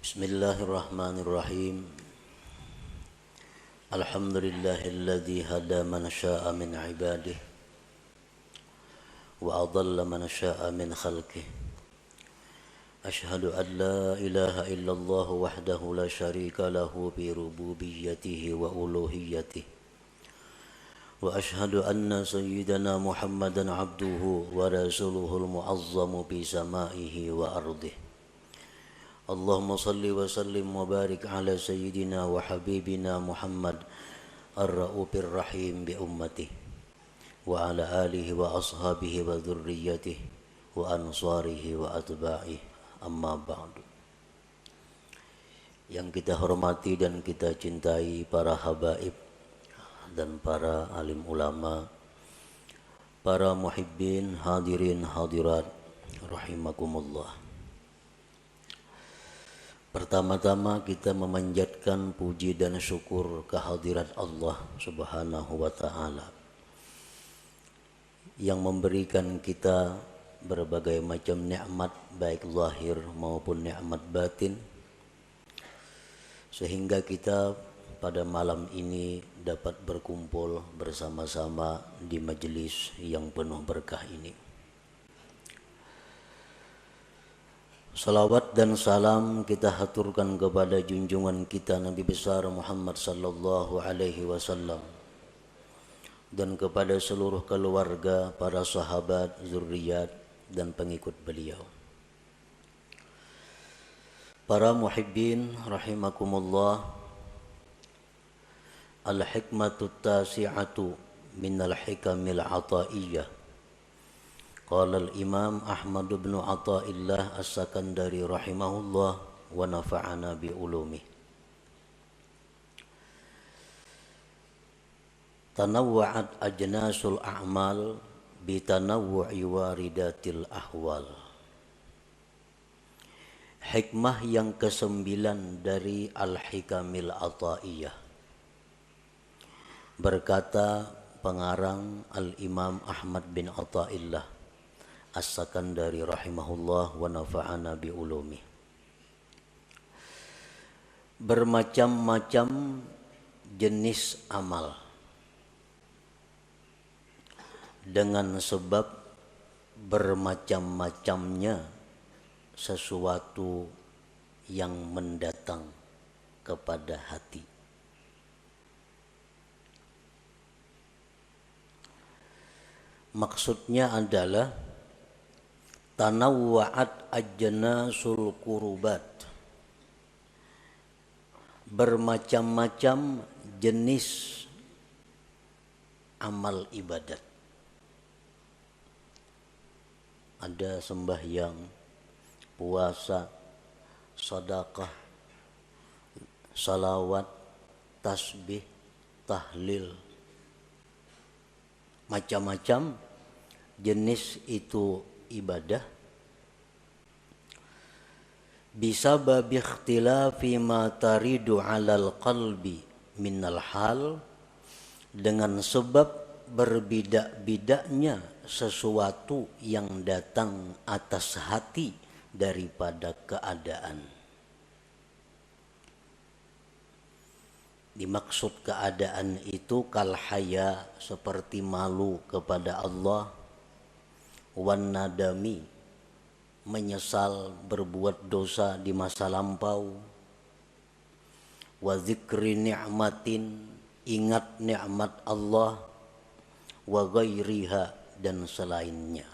Bismillahirrahmanirrahim. Alhamdulillahilladzi hada man syaa min ibadihi wa adalla man syaa min khalqihi. Ashhadu an la ilaha illallah wahdahu la syarika lahu bi rububiyyatihi wa uluhiyyatihi. Wa ashhadu anna sayyidana Muhammadan abduhu wa rasuluhul mu'azzamu bi samaihi wa ardihi. Allahumma salli wa sallim wa barik ala sayyidina wa habibina Muhammad ar-ra'ufir rahim bi ummatihi wa ala alihi wa ashabihi wa dhurriyyatihi wa ansarihi wa atba'ihi, amma ba'du. Yang kita hormati dan kita cintai para habaib dan para alim ulama, para muhibbin, hadirin hadirat rahimakumullah. Pertama-tama kita memanjatkan puji dan syukur kehadirat Allah Subhanahu wa ta'ala yang memberikan kita berbagai macam nikmat baik zahir maupun nikmat batin, sehingga kita pada malam ini dapat berkumpul bersama-sama di majelis yang penuh berkah ini. Salawat dan salam kita haturkan kepada junjungan kita Nabi besar Muhammad sallallahu alaihi wasallam dan kepada seluruh keluarga, para sahabat, zuriat dan pengikut beliau. Para muhibbin rahimakumullah, al-hikmatu tasi'atu minal hikamil ataiyah. Qala al-Imam Ahmad bin Athaillah As-Sakandari rahimahullah wa nafa'ana bi ulumih. Tanawwa'at ajnasul a'mal bi tanawwu'i waridatil ahwal. Hikmah yang ke-9 dari Al-Hikamil Athaiyah. Berkata pengarang Al-Imam Ahmad bin Athaillah As-Sakandari rahimahullah wa nafa'ana bi ulumi. Bermacam-macam jenis amal dengan sebab bermacam-macamnya sesuatu yang mendatang kepada hati. Maksudnya adalah tanawwa'at ajnasul qurubat, bermacam-macam jenis amal ibadat. Ada sembahyang, puasa, sedekah, salawat, tasbih, tahlil, macam-macam jenis itu ibadah. Bisa babi ikhtilafi ma taridu alal qalbi minal hal, dengan sebab berbeda-bedanya sesuatu yang datang atas hati daripada keadaan. Dimaksud keadaan itu kal haya, seperti malu kepada Allah, wan nadami, menyesal berbuat dosa di masa lampau, wa zikri ni'matin, ingat nikmat Allah, wa ghairiha, dan selainnya.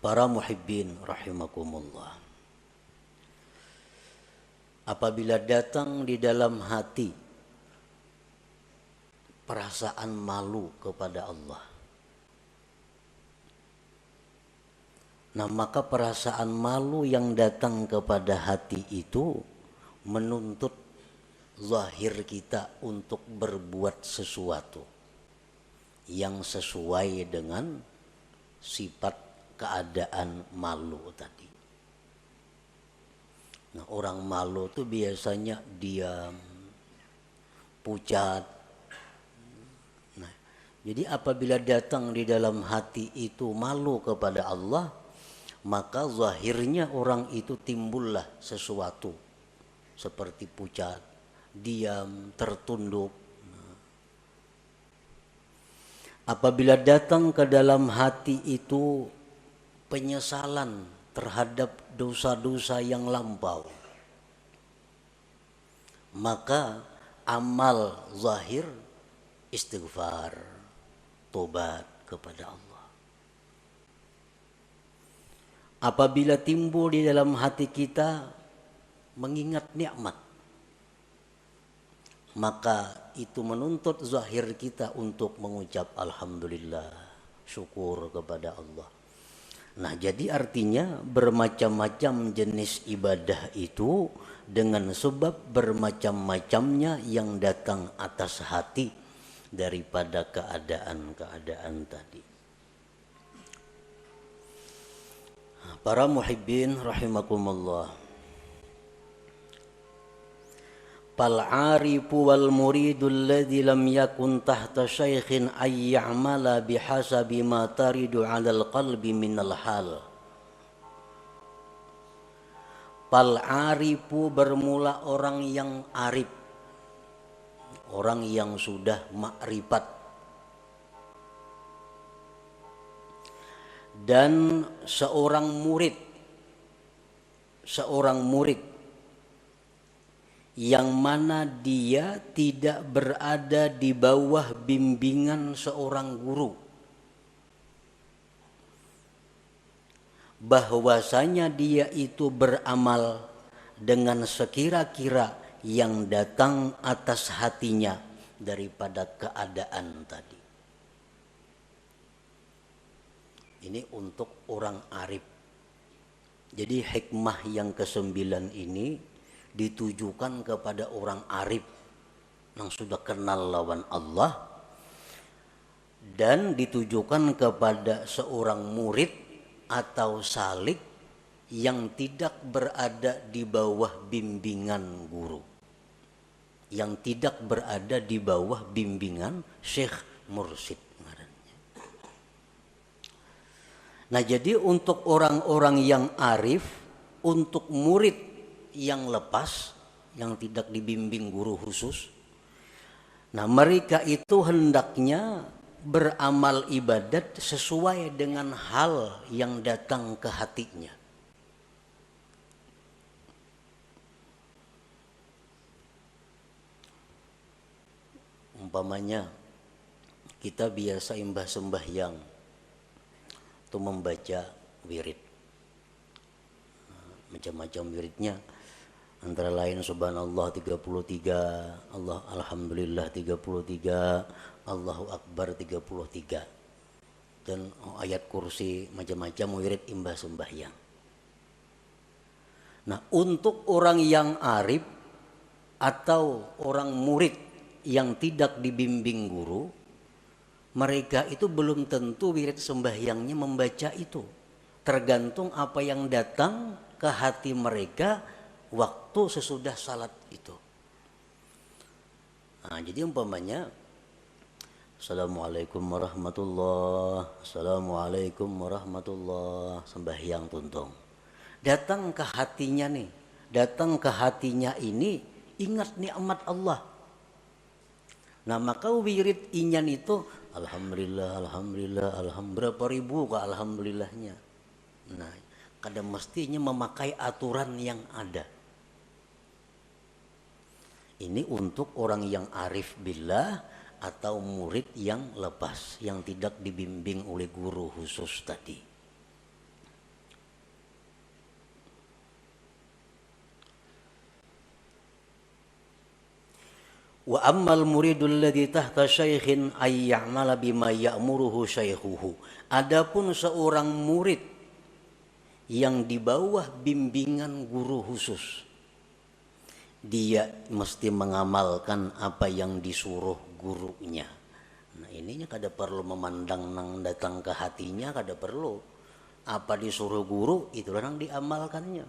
Para muhibbin rahimakumullah, apabila datang di dalam hati perasaan malu kepada Allah, nah maka perasaan malu yang datang kepada hati itu menuntut zahir kita untuk berbuat sesuatu yang sesuai dengan sifat keadaan malu tadi. Nah, orang malu itu biasanya diam, pucat. Nah, jadi apabila datang di dalam hati itu malu kepada Allah, maka zahirnya orang itu timbullah sesuatu seperti pucat, diam, tertunduk. Apabila datang ke dalam hati itu penyesalan terhadap dosa-dosa yang lampau, maka amal zahir istighfar, tobat kepada Allah. Apabila timbul di dalam hati kita mengingat nikmat, maka itu menuntut zahir kita untuk mengucap alhamdulillah, syukur kepada Allah. Nah, jadi artinya bermacam-macam jenis ibadah itu dengan sebab bermacam-macamnya yang datang atas hati daripada keadaan-keadaan tadi. Para muhibbin rahimakumullah. Fal arifu wal muridu alladhi lam yakun tahta syaikhin ay ya'mala bihasabi ma taridu 'alal qalbi minal hal. Fal arifu bermula orang yang arif, orang yang sudah makrifat, dan seorang murid yang mana dia tidak berada di bawah bimbingan seorang guru, bahwasanya dia itu beramal dengan sekira-kira yang datang atas hatinya daripada keadaan tadi. Ini untuk orang arif. Jadi hikmah yang ke-9 ini ditujukan kepada orang arif yang sudah kenal lawan Allah, dan ditujukan kepada seorang murid atau salik yang tidak berada di bawah bimbingan guru, yang tidak berada di bawah bimbingan syekh mursyid. Nah, jadi untuk orang-orang yang arif, untuk murid yang lepas, yang tidak dibimbing guru khusus, nah mereka itu hendaknya beramal ibadat sesuai dengan hal yang datang ke hatinya. Umpamanya kita biasa imbah sembahyang itu membaca wirid, macam-macam wiridnya, antara lain subhanallah 33, Allah alhamdulillah 33, Allahu akbar 33, dan ayat kursi, macam-macam wirid imbah sembahyang. Nah, untuk orang yang arif atau orang murid yang tidak dibimbing guru, mereka itu belum tentu wirid sembahyangnya membaca itu. Tergantung apa yang datang ke hati mereka waktu sesudah salat itu. Nah, jadi umpamanya Assalamualaikum warahmatullah, Assalamualaikum warahmatullah, sembahyang tuntung. Datang ke hatinya nih, datang ke hatinya ini ingat nikmat Allah. Nah, maka wirid inyan itu alhamdulillah, alhamdulillah, alhamdulillah, berapa ribu ke alhamdulillahnya. Nah, kadang mestinya memakai aturan yang ada. Ini untuk orang yang arif billah atau murid yang lepas, yang tidak dibimbing oleh guru khusus tadi. Wa ammal muridul ladzi tahta syaikhin ay ya'mala bima ya'muruhu syaikhuhu. Adapun seorang murid yang di bawah bimbingan guru khusus, dia mesti mengamalkan apa yang disuruh gurunya. Nah, ininya kada perlu memandang nang datang ke hatinya, kada perlu. Apa disuruh guru itulah nang diamalkannya.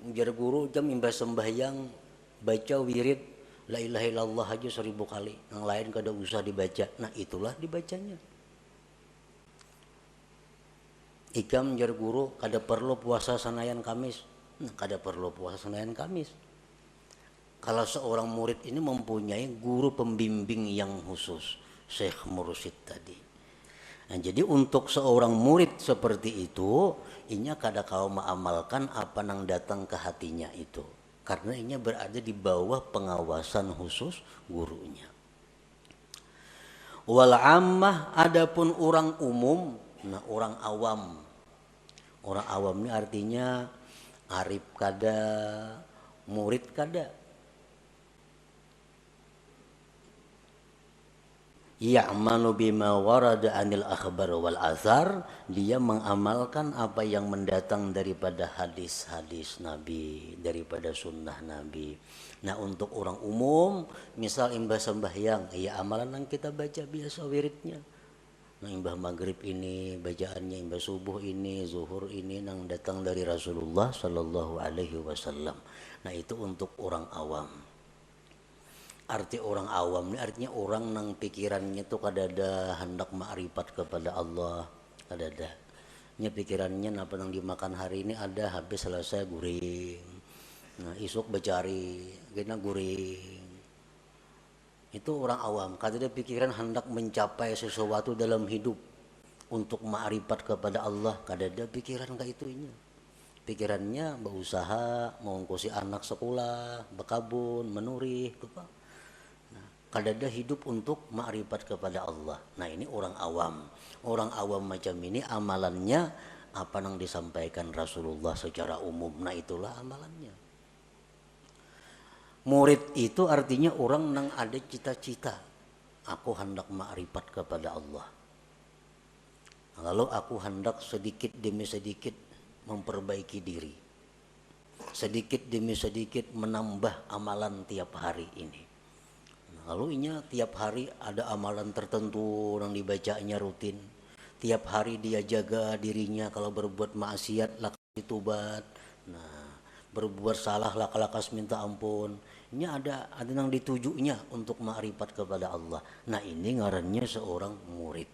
Ujar guru jam imbah sembahyang baca wirid la ilaha illallah aja 1000 kali, yang lain kada usah dibaca. Nah, itulah dibacanya. Ikam jar guru kada perlu puasa Senayan Kamis. Kada perlu puasa Senayan Kamis. Kalau seorang murid ini mempunyai guru pembimbing yang khusus, Syekh Mursyid tadi. Nah, jadi untuk seorang murid seperti itu, inya kada kau mengamalkan apa nang datang ke hatinya itu. Karena inya berada di bawah pengawasan khusus gurunya. Wal ammah adapun orang umum, nah orang awam. Orang awam ini artinya arif kada, murid kada. Ya'malu bima warada anil akhbar wal athar, dia mengamalkan apa yang mendatang daripada hadis-hadis Nabi, daripada sunnah Nabi. Nah untuk orang umum, misal imbah sembahyang, ya amalan yang kita baca biasa wiridnya. Nah imbah maghrib ini bacaannya, imbah subuh ini, zuhur ini nang datang dari Rasulullah Sallallahu Alaihi Wasallam. Nah itu untuk orang awam. Arti orang awam ini artinya orang nang pikirannya tuh kadada hendak ma'rifat kepada Allah, kadada. Nya pikirannya apa nang dimakan hari ini ada habis selesai guring. Nah isuk becari, kena guring. Itu orang awam, kadada pikiran hendak mencapai sesuatu dalam hidup untuk ma'rifat kepada Allah, kadada pikiran kayak itunya. Pikirannya berusaha mengungkusi anak sekolah, berkabun, menurih, apa? Kadada hidup untuk ma'rifat kepada Allah. Nah ini orang awam. Orang awam macam ini amalannya apa yang disampaikan Rasulullah secara umum. Nah itulah amalannya. Murid itu artinya orang yang ada cita-cita. Aku hendak ma'rifat kepada Allah. Lalu aku hendak sedikit demi sedikit memperbaiki diri. Sedikit demi sedikit menambah amalan tiap hari ini. Lalu inya tiap hari ada amalan tertentu yang dibacanya rutin. Tiap hari dia jaga dirinya, kalau berbuat maksiat lakas ditubat. Nah, berbuat salah lakas minta ampun. Ini ada yang ditujunya untuk ma'rifat kepada Allah. Nah, ini ngarannya seorang murid.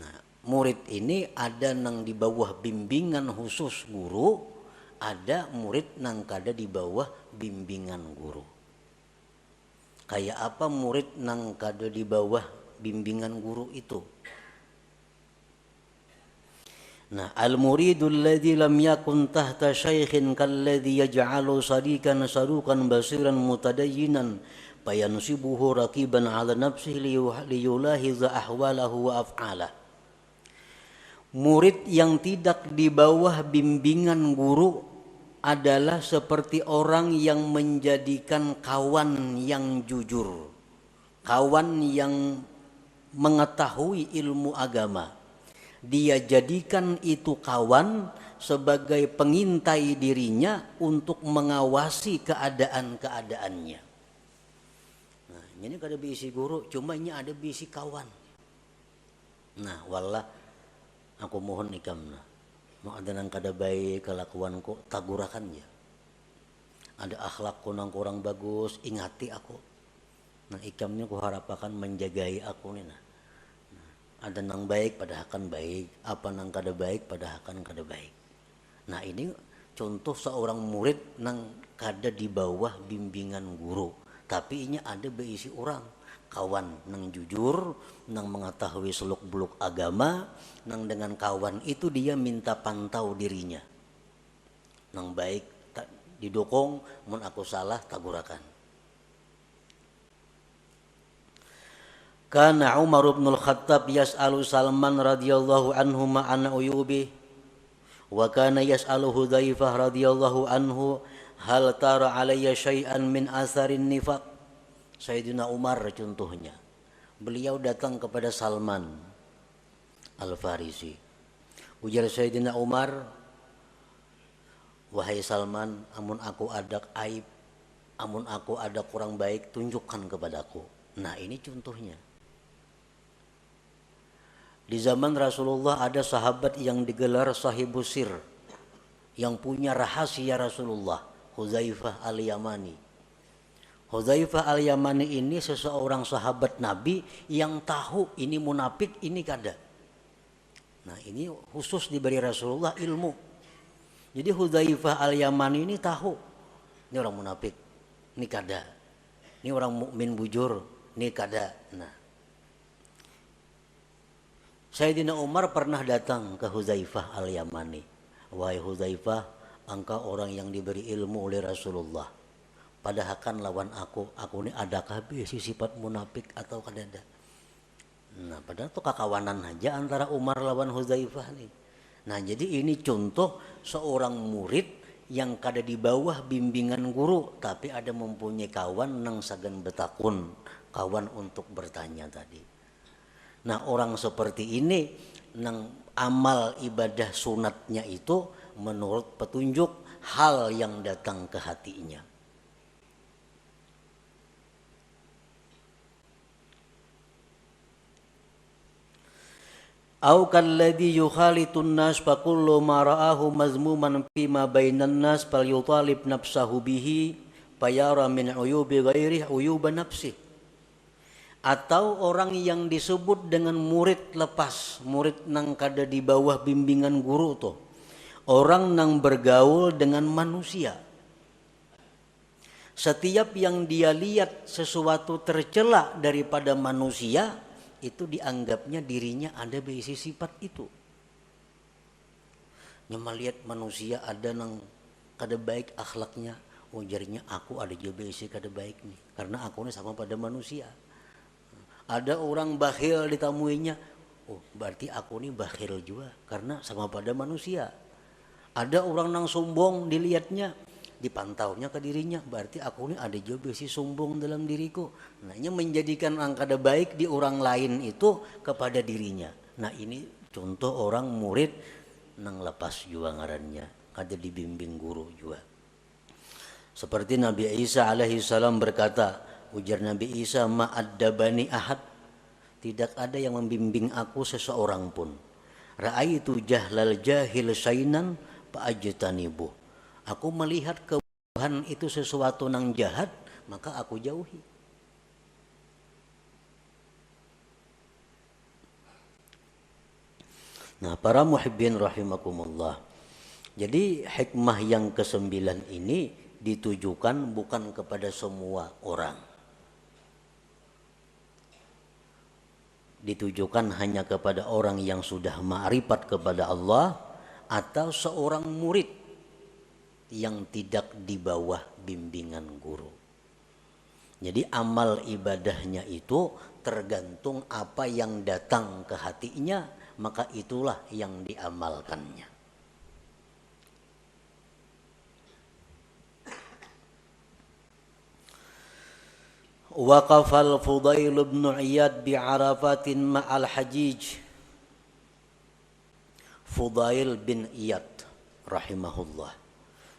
Nah, murid ini ada yang di bawah bimbingan khusus guru, ada murid yang kada di bawah bimbingan guru. Kayak apa murid nang kada di bawah bimbingan guru itu? Nah, al-muridul ladzi lam yakun tahta syaikhin kalladzi yaj'alu sadikan sadukan basiran mutadayyinan fayansibuhu raqiban 'ala nafsihi liyulahiza ahwalahu wa af'alah. Murid yang tidak di bawah bimbingan guru adalah seperti orang yang menjadikan kawan yang jujur, kawan yang mengetahui ilmu agama. Dia jadikan itu kawan sebagai pengintai dirinya untuk mengawasi keadaan-keadaannya. Nah, ini kada bisi guru, cuma ini ada bisi kawan. Nah, wallah aku mohon ikam nah. Mau ada nang kada baik kelakuanku, tagurakan ya. Ada akhlakku nang kurang bagus, ingati aku. Nah ikamnya ku harapakan menjagai aku nih nah. Ada nang baik pada akan baik, apa nang kada baik pada akan kada baik. Nah ini contoh seorang murid nang kada di bawah bimbingan guru, tapi ini ada berisi orang kawan nang jujur, nang mengetahui seluk beluk agama, nang dengan kawan itu dia minta pantau dirinya. Nang baik didukung, mun aku salah tagurakan. Kana Umar bin Al-Khattab yas'alu Salman radhiyallahu anhu ma'ana uyubi wa kana yas'alu Hudzaifah radhiyallahu anhu hal tara alayya syai'an min atharin nifaq. Sayyidina Umar contohnya. Beliau datang kepada Salman Al-Farisi. Ujar Sayyidina Umar, wahai Salman, amun aku ada aib, amun aku ada kurang baik, tunjukkan kepadaku. Nah ini contohnya. Di zaman Rasulullah ada sahabat yang digelar sahibus sir, yang punya rahasia Rasulullah, Hudzaifah Al-Yamani. Hudzaifah Al-Yamani ini seseorang sahabat Nabi yang tahu ini munafik, ini kada. Nah ini khusus diberi Rasulullah ilmu. Jadi Hudzaifah al-Yamani ini tahu, ini orang munafik, ini kada, ini orang mukmin bujur, ini kada. Nah, Sayyidina Umar pernah datang ke Hudzaifah al-Yamani. Wahai Hudzaifah, engkau orang yang diberi ilmu oleh Rasulullah. Padahal kan lawan aku ini adakah besi sifat munafik atau kada? Nah, padahal itu kakawanan aja antara Umar lawan Hudzaifah nih. Nah, jadi ini contoh seorang murid yang kada di bawah bimbingan guru, tapi ada mempunyai kawan nang sagan betakun, kawan untuk bertanya tadi. Nah, orang seperti ini nang amal ibadah sunatnya itu menurut petunjuk hal yang datang ke hatinya. Au kalladhi yukhalitun nas fa kullu ma ra'ahu mazmuman fi ma bainan nas falyutalib nafsahu bihi fayara min uyubi ghairihi uyuba nafsi. Atau orang yang disebut dengan murid lepas, murid nang kada di bawah bimbingan guru tuh. Orang nang bergaul dengan manusia. Setiap yang dia lihat sesuatu tercela daripada manusia, itu dianggapnya dirinya ada besi sifat itu. Nyama lihat manusia ada nang kada baik akhlaknya, ujarnya aku ada juga besi kada baik nih, karena aku ini sama pada manusia. Ada orang bakhil ditamuinya, oh berarti aku ini bakhil juga karena sama pada manusia. Ada orang nang sombong dilihatnya, dipantaunya ke dirinya, berarti aku ini ada juga besi sombong dalam diriku. Nah ini menjadikan angkada baik di orang lain itu kepada dirinya. Nah ini contoh orang murid nang lepas juga ngarannya, kada dibimbing guru juga. Seperti Nabi Isa alaihi salam berkata, ujar Nabi Isa, ma'addabani ahad, tidak ada yang membimbing aku seseorang pun. Ra'aitu jahlal jahil sainan fa'ajtanibu. Aku melihat kebuhan itu sesuatu nang jahat, maka aku jauhi. Nah, para muhibbin rahimakumullah. Jadi hikmah yang ke-9 ini ditujukan bukan kepada semua orang. Ditujukan hanya kepada orang yang sudah ma'rifat kepada Allah atau seorang murid yang tidak di bawah bimbingan guru. Jadi amal ibadahnya itu tergantung apa yang datang ke hatinya, maka itulah yang diamalkannya. Waqafal Fudail bin Iyad bi'arafatin ma'al hajij. Fudail bin Iyad rahimahullah,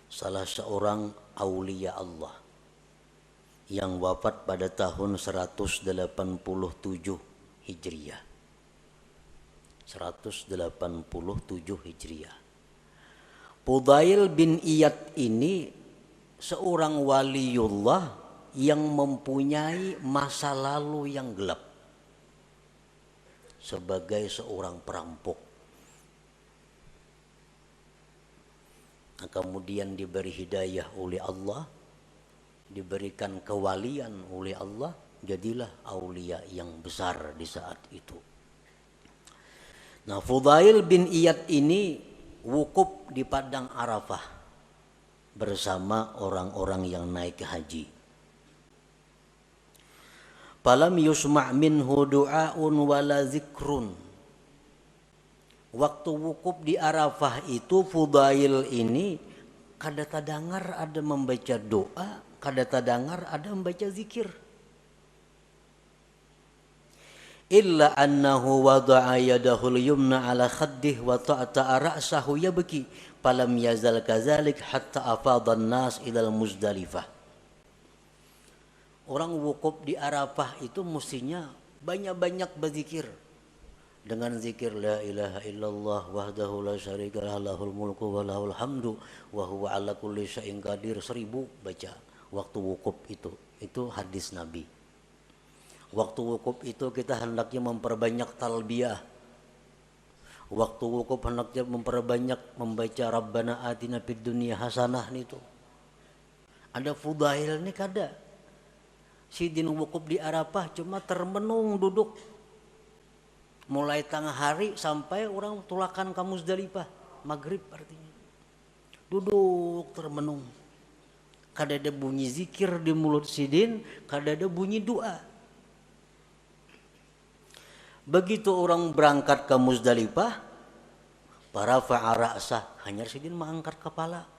salah seorang aulia Allah yang wafat pada tahun 187 Hijriah. 187 Hijriah. Fudail bin Iyad ini seorang waliullah yang mempunyai masa lalu yang gelap sebagai seorang perampok. Nah, kemudian diberi hidayah oleh Allah, diberikan kewalian oleh Allah, jadilah aulia yang besar di saat itu. Nah, Fudail bin Iyad ini wukuf di padang Arafah bersama orang-orang yang naik haji. Falam yusma' minhu du'aun wala zikrun. Waktu wukuf di Arafah itu Fudail ini kada tadangar ada membaca doa, kada tadangar ada membaca zikir. Illa annahu wada'a yadahul yumna ala khaddih wa ta'ta'a ra'sahu yabki falam yazal kazalik hatta afadhan nas ilal Muzdalifah. Orang wukuf di Arafah itu mestinya banyak-banyak berzikir. Dengan zikir la ilaha illallah wahdahu la syarika lahul mulku wa lahul hamdu wa huwa ala kulli syai'in qadir, 1000 baca waktu wukuf itu. Itu hadis Nabi. Waktu wukuf itu kita hendaknya memperbanyak talbiyah. Waktu wukuf hendaknya memperbanyak membaca Rabbana atina fid dunya hasanah itu. Ada fudail nih kada. Sidin wukuf di Arafah cuma termenung duduk. Mulai tengah hari sampai orang tulakan ke Muzdalifah, maghrib artinya. Duduk termenung. Kada ada bunyi zikir di mulut sidin, kada ada bunyi doa. Begitu orang berangkat ke Muzdalifah, para fa'ara'sah, hanya sidin mengangkat kepala.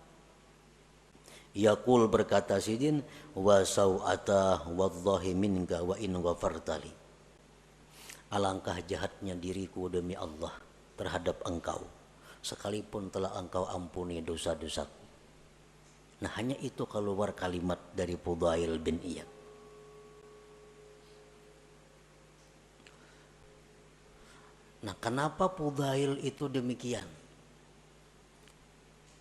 Yaqul berkata sidin, wa sau'ata wallahi minka wa in ghafartali. Alangkah jahatnya diriku demi Allah terhadap engkau, sekalipun telah engkau ampuni dosa-dosaku. Nah, hanya itu keluar kalimat dari Fudail bin Iyad. Nah, kenapa Fudail itu demikian?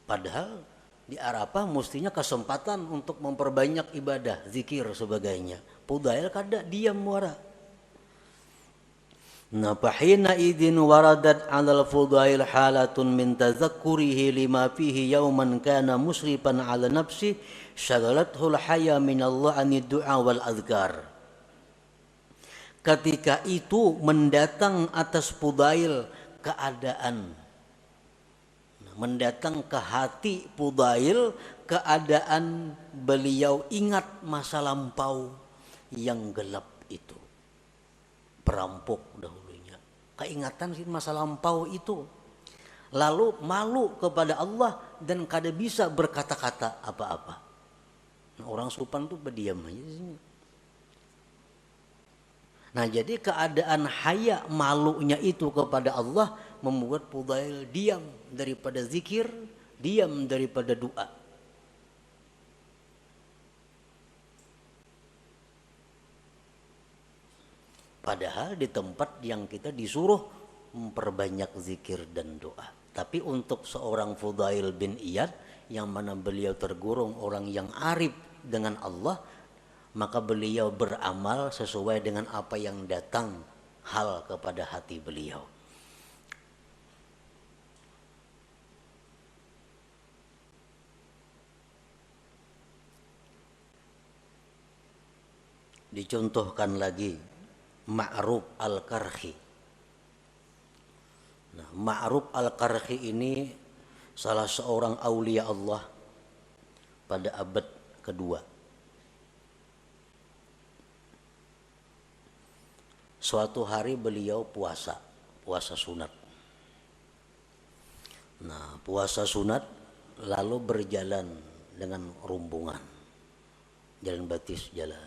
Padahal di Arafah mestinya kesempatan untuk memperbanyak ibadah, zikir sebagainya. Fudail kada diam muara. Nah, fahina idin waradat 'alal Fudail halatun min tazakkurihi lima fihi yauman kana musrifan 'ala nafsi syaghalathu al-haya min Allah anid du'a wal azkar. Ketika itu mendatang atas Fudail keadaan, mendatang ke hati Fudail keadaan beliau ingat masa lampau yang gelap itu, perampok dahulunya, keingatan sih masa lampau itu, lalu malu kepada Allah dan kada bisa berkata-kata apa-apa. Nah, orang supan tuh berdiam aja sini. Nah, jadi keadaan haya malunya itu kepada Allah membuat Fudail diam daripada zikir, diam daripada doa. Padahal di tempat yang kita disuruh memperbanyak zikir dan doa. Tapi untuk seorang Fudail bin Iyad yang mana beliau tergolong orang yang arif dengan Allah, maka beliau beramal sesuai dengan apa yang datang hal kepada hati beliau. Dicontohkan lagi Ma'ruf al-Qarhi. Nah, Ma'ruf al-Qarhi ini salah seorang aulia Allah pada abad kedua. Suatu hari beliau puasa sunat. Nah, puasa sunat lalu berjalan dengan rombongan, jalan batis jalan.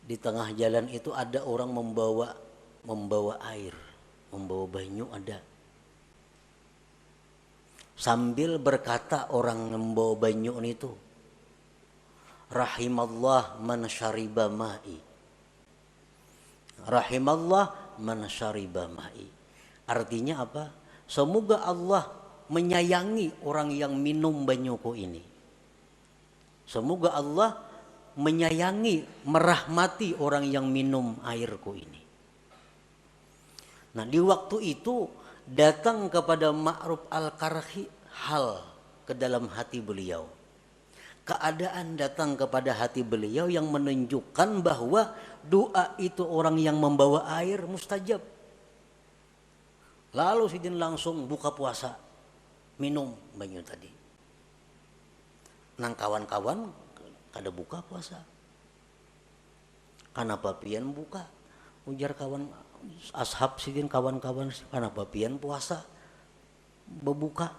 Di tengah jalan itu ada orang membawa air, membawa banyu ada. Sambil berkata orang membawa banyu itu, rahimallah man syariba ma'i. Rahimallah man syariba ma'i. Artinya apa? Semoga Allah menyayangi orang yang minum banyuku ini. Semoga Allah menyayangi, merahmati orang yang minum airku ini. Nah, di waktu itu datang kepada Ma'ruf al-Qarhi hal ke dalam hati beliau. Keadaan datang kepada hati beliau yang menunjukkan bahwa doa itu orang yang membawa air mustajab. Lalu sidin langsung buka puasa, minum banyu tadi. Nang kawan-kawan kada buka puasa. Kenapa pian buka? Ujar kawan ashab sidin, kawan-kawan, kenapa pian puasa berbuka?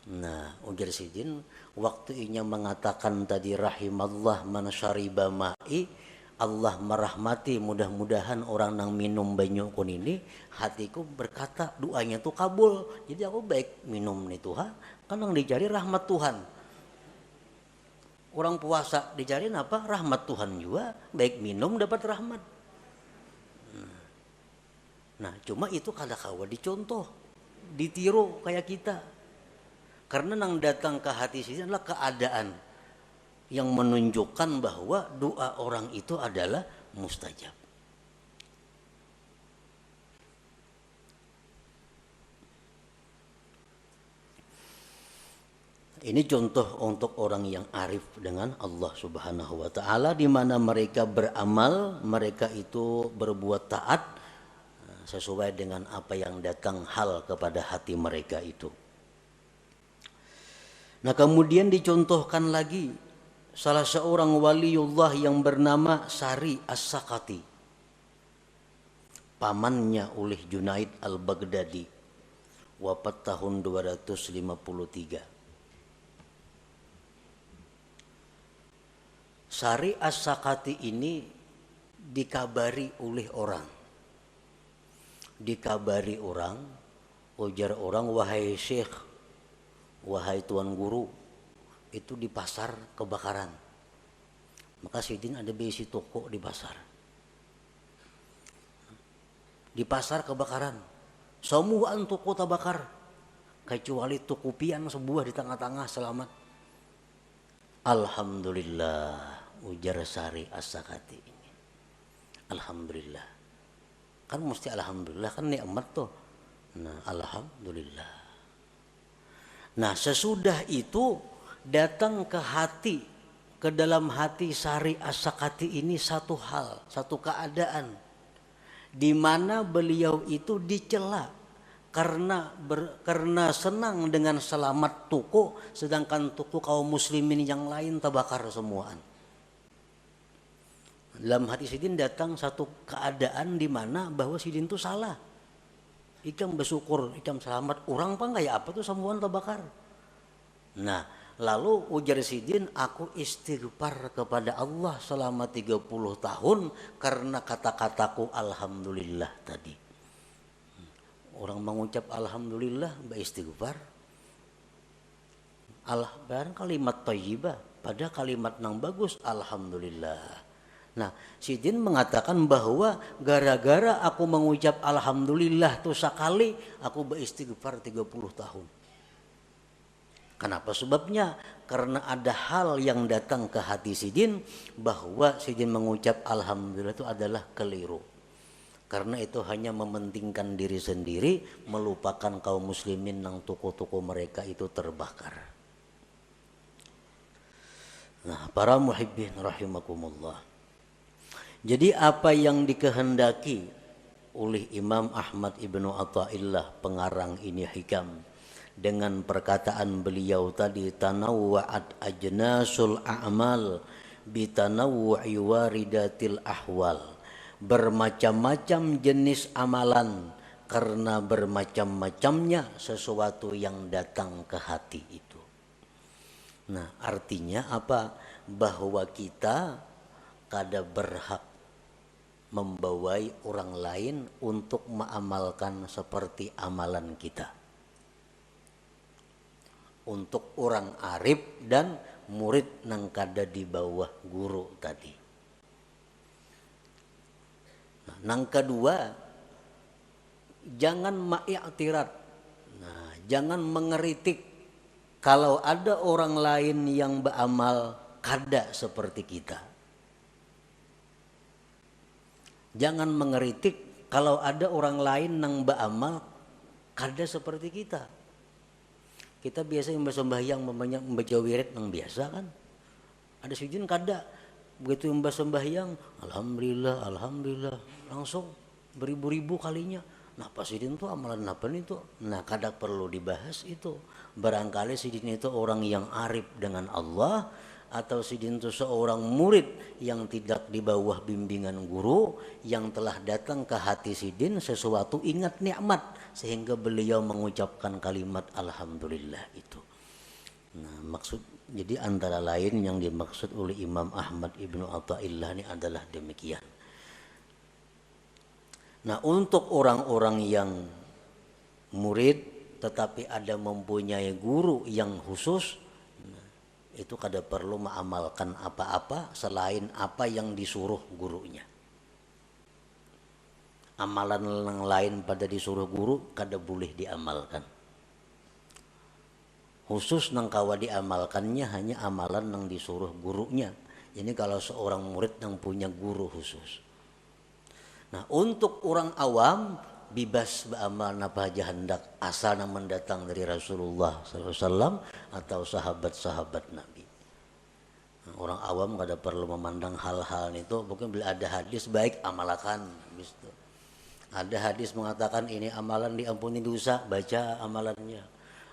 Nah, ujar sidin, waktu inya mengatakan tadi rahimallah man syariba ma'i, Allah merahmati, mudah-mudahan orang yang minum banyukun ini, hatiku berkata doanya tuh kabul. Jadi aku baik minum nih Tuhan, kan yang dicari rahmat Tuhan. Orang puasa dicari apa? Rahmat Tuhan juga, baik minum dapat rahmat. Nah, cuma itu kada kawa dicontoh, ditiru kayak kita. Karena yang datang ke hati sini adalah keadaan yang menunjukkan bahwa doa orang itu adalah mustajab. Ini contoh untuk orang yang arif dengan Allah Subhanahu wa taala, di mana mereka beramal, mereka itu berbuat taat sesuai dengan apa yang datang hal kepada hati mereka itu. Nah, kemudian dicontohkan lagi salah seorang waliullah yang bernama Sari As-Sakati, pamannya oleh Junaid Al-Baghdadi, wafat tahun 253. Sari As-Sakati ini dikabari oleh orang. Dikabari orang, ujar orang, wahai syekh, wahai tuan guru, itu di pasar kebakaran. Maka Sidin ada besi toko di pasar. Di pasar kebakaran. Semuaan toko terbakar. Kecuali toko pian sebuah di tengah-tengah selamat. Alhamdulillah, ujar Sari As-Sakati ini. Alhamdulillah. Kan mesti alhamdulillah, kan nikmat tuh. Nah, alhamdulillah. Nah, sesudah itu datang ke hati, ke dalam hati Sari As-Sakati ini satu hal, satu keadaan di mana beliau itu dicela karena senang dengan selamat toko, sedangkan toko kaum muslimin yang lain terbakar semuaan. Dalam hati Sidin datang satu keadaan di mana bahwa Sidin itu salah. Ikam bersyukur, ikam selamat, orang apa enggak ya apa tuh semuaan terbakar. Nah, lalu ujar Sidin, aku istighfar kepada Allah selama 30 tahun karena kata-kataku alhamdulillah tadi. Orang mengucap alhamdulillah beristighfar. Barang kalimat thayyibah, pada kalimat yang bagus alhamdulillah. Nah, Sidin mengatakan bahwa gara-gara aku mengucap alhamdulillah tuh sekali, aku beristighfar 30 tahun. Kenapa sebabnya? Karena ada hal yang datang ke hati Sidin bahwa Sidin mengucap alhamdulillah itu adalah keliru. Karena itu hanya mementingkan diri sendiri, melupakan kaum muslimin yang toko-toko mereka itu terbakar. Nah, para muhibbin rahimakumullah. Jadi apa yang dikehendaki oleh Imam Ahmad Ibnu Athaillah pengarang ini hikam, dengan perkataan beliau tadi, tanawwa'at ajnasul a'mal bitanawwu'i waridatil ahwal, bermacam-macam jenis amalan karena bermacam-macamnya sesuatu yang datang ke hati itu. Nah, artinya apa? Bahwa kita kada berhak membawai orang lain untuk mengamalkan seperti amalan kita. Untuk orang arif dan murid nang kada di bawah guru tadi. Nah, nang kedua, jangan ma'iktirat. Nah, jangan mengeritik kalau ada orang lain yang beramal kada seperti kita. Jangan mengeritik kalau ada orang lain yang beramal kada seperti kita. Kita biasa yang bersembahyang membaca wirid yang biasa kan. Ada sujud kada. Begitu yang bersembahyang, alhamdulillah, alhamdulillah, langsung beribu-ribu kalinya. Nah, pas sidin itu amalan apa itu? Nah, kada perlu dibahas itu. Barangkali sidin itu orang yang arif dengan Allah, atau sidin itu seorang murid yang tidak di bawah bimbingan guru, yang telah datang ke hati sidin sesuatu ingat nikmat sehingga beliau mengucapkan kalimat alhamdulillah itu. Nah, maksud jadi antara lain yang dimaksud oleh Imam Ahmad Ibnu Athaillah ini adalah demikian. Nah, untuk orang-orang yang murid tetapi ada mempunyai guru yang khusus, itu kada perlu mengamalkan apa-apa selain apa yang disuruh gurunya. Amalan yang lain pada disuruh guru kada boleh diamalkan. Khusus nang kawa diamalkannya hanya amalan yang disuruh gurunya. Ini kalau seorang murid yang punya guru khusus. Nah, untuk orang awam bebas beramal napa aja hendak asal mendatang dari Rasulullah SAW atau sahabat-sahabat Nabi. Nah, orang awam kada perlu memandang hal-hal itu, mungkin bila ada hadis baik amalkan gitu. Ada hadis mengatakan ini amalan diampuni dosa, baca amalannya.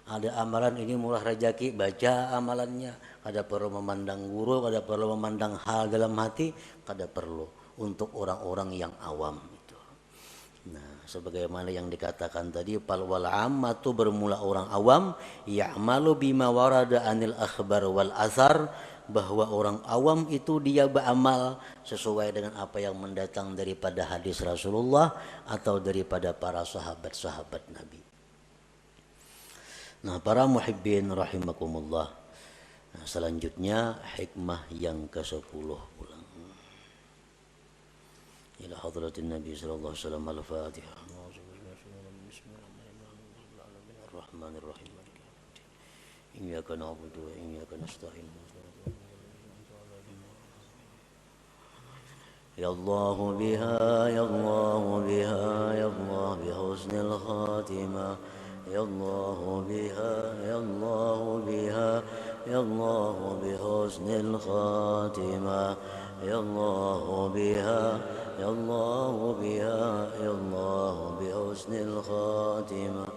Ada amalan ini murah rezeki, baca amalannya. Kada perlu memandang guru, kada perlu memandang hal dalam hati, kada perlu untuk orang-orang yang awam itu. Nah, sebagaimana yang dikatakan tadi, fal wal ammatu bermula orang awam, ya'malu bima warada anil akhbar wal asar, bahwa orang awam itu dia beramal sesuai dengan apa yang mendatang daripada hadis Rasulullah atau daripada para sahabat-sahabat Nabi. Nah, para muhibbin rahimakumullah. Nah, selanjutnya hikmah yang ke-10 pulang. Ila hadratin Nabi sallallahu alaihi wasallam al-Fatihah. Bismillahirrahmanirrahim. Iyyaka na'budu wa iyyaka nasta'in. Ya Allah biha, ya Allah biha, ya Allah bihusnil khatimah. Ya Allah biha, ya Allah biha, ya Allah bihusnil khatimah. Ya Allah biha, ya Allah biha, ya Allah bihusnil khatimah.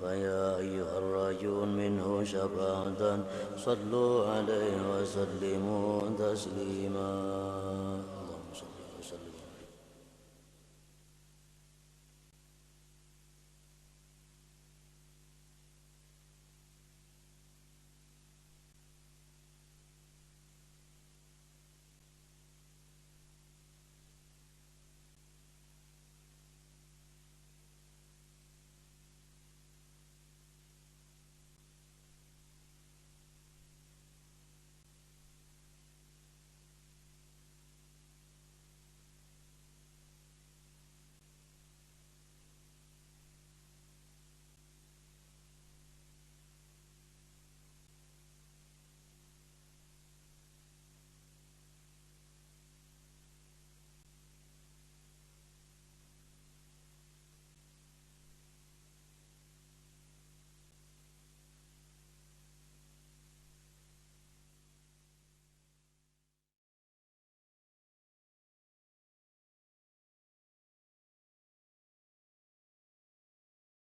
فيا أيها الراجون منه شفاعة صلوا عليه وسلموا تسليما.